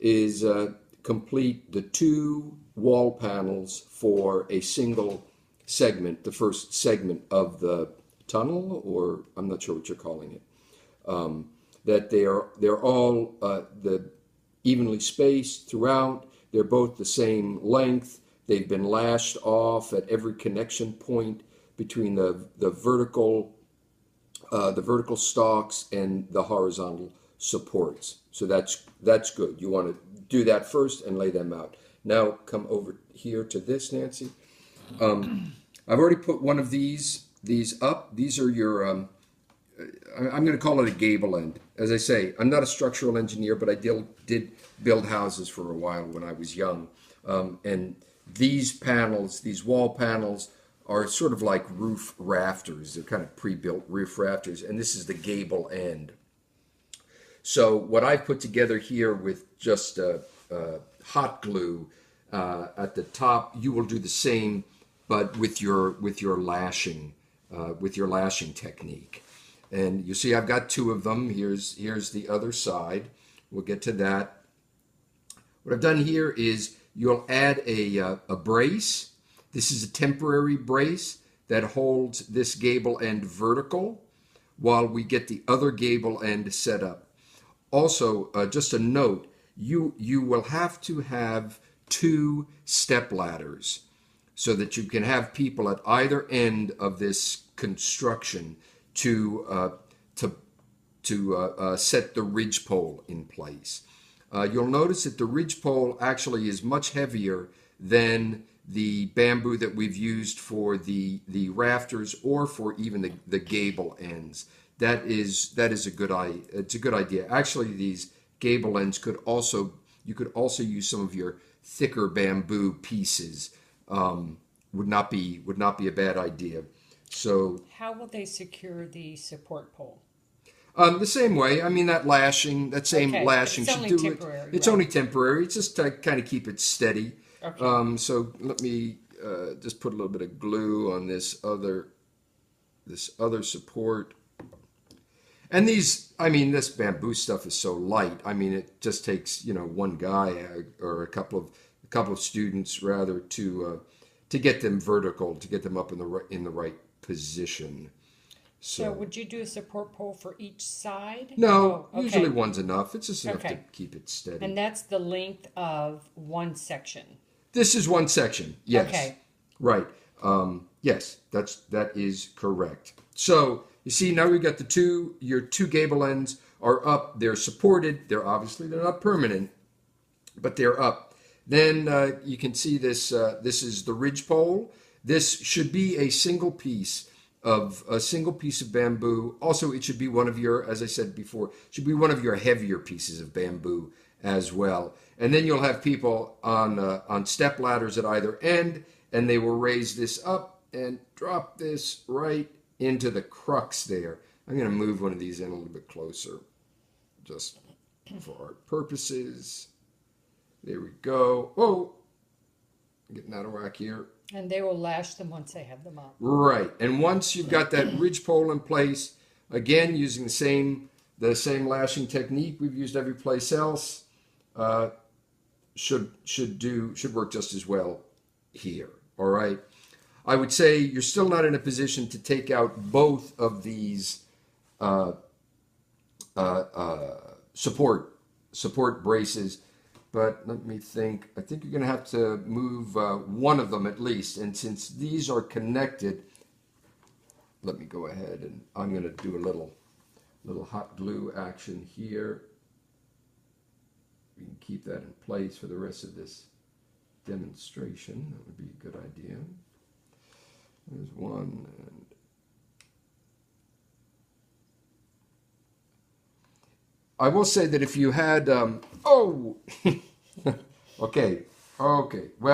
is complete the two wall panels for a single segment, the first segment of the tunnel, or I'm not sure what you're calling it. That they're all evenly spaced throughout. They're both the same length. They've been lashed off at every connection point between the vertical stalks and the horizontal supports. So that's good. You want to do that first and lay them out. Now come over here to this, Nancy. I've already put one of these up. These are your, I'm going to call it a gable end. As I say, I'm not a structural engineer, but I did build houses for a while when I was young. And these panels, these wall panels, are sort of like roof rafters. They're kind of pre-built roof rafters, and this is the gable end. So what I've put together here with just hot glue at the top, you will do the same, but with your lashing technique. And you see, I've got two of them. Here's the other side. We'll get to that. What I've done here is you'll add a brace. This is a temporary brace that holds this gable end vertical while we get the other gable end set up. Also, just a note, you will have to have two step ladders so that you can have people at either end of this construction to set the ridgepole in place. You'll notice that the ridgepole actually is much heavier than the bamboo that we've used for the rafters or for even the gable ends. That is a good idea. Actually, these gable ends you could also use some of your thicker bamboo pieces. Would not be a bad idea. So how will they secure the support pole? The same way. I mean, that same lashing should do it. It's only temporary. It's just to kind of keep it steady. Okay. So let me just put a little bit of glue on this other support. And this bamboo stuff is so light. I mean, it just takes one guy or a couple of students rather to get them vertical, to get them up in the right position. So would you do a support pole for each side? No, okay. Usually one's enough. It's just enough to keep it steady. And that's the length of one section. This is one section. Yes. Okay. Right. Yes, that is correct. So you see now we've got your two gable ends are up. They're supported. They're not permanent, but they're up. Then you can see this. This is the ridge pole. This should be a single piece of bamboo. Also, it should be one of your, as I said before, should be one of your heavier pieces of bamboo as well. And then you'll have people on step ladders at either end, and they will raise this up and drop this right into the crux there. I'm going to move one of these in a little bit closer, just for our purposes. There we go. Oh, getting out of whack here. And they will lash them once they have them up. Right. And once you've got that ridge pole in place, again, using the same lashing technique we've used every place else, should work just as well here. All right. I would say you're still not in a position to take out both of these support braces. But let me think. I think you're going to have to move one of them at least. And since these are connected, let me go ahead and I'm going to do a little hot glue action here. We can keep that in place for the rest of this demonstration. That would be a good idea. There's one. And I will say that if you had, okay, well,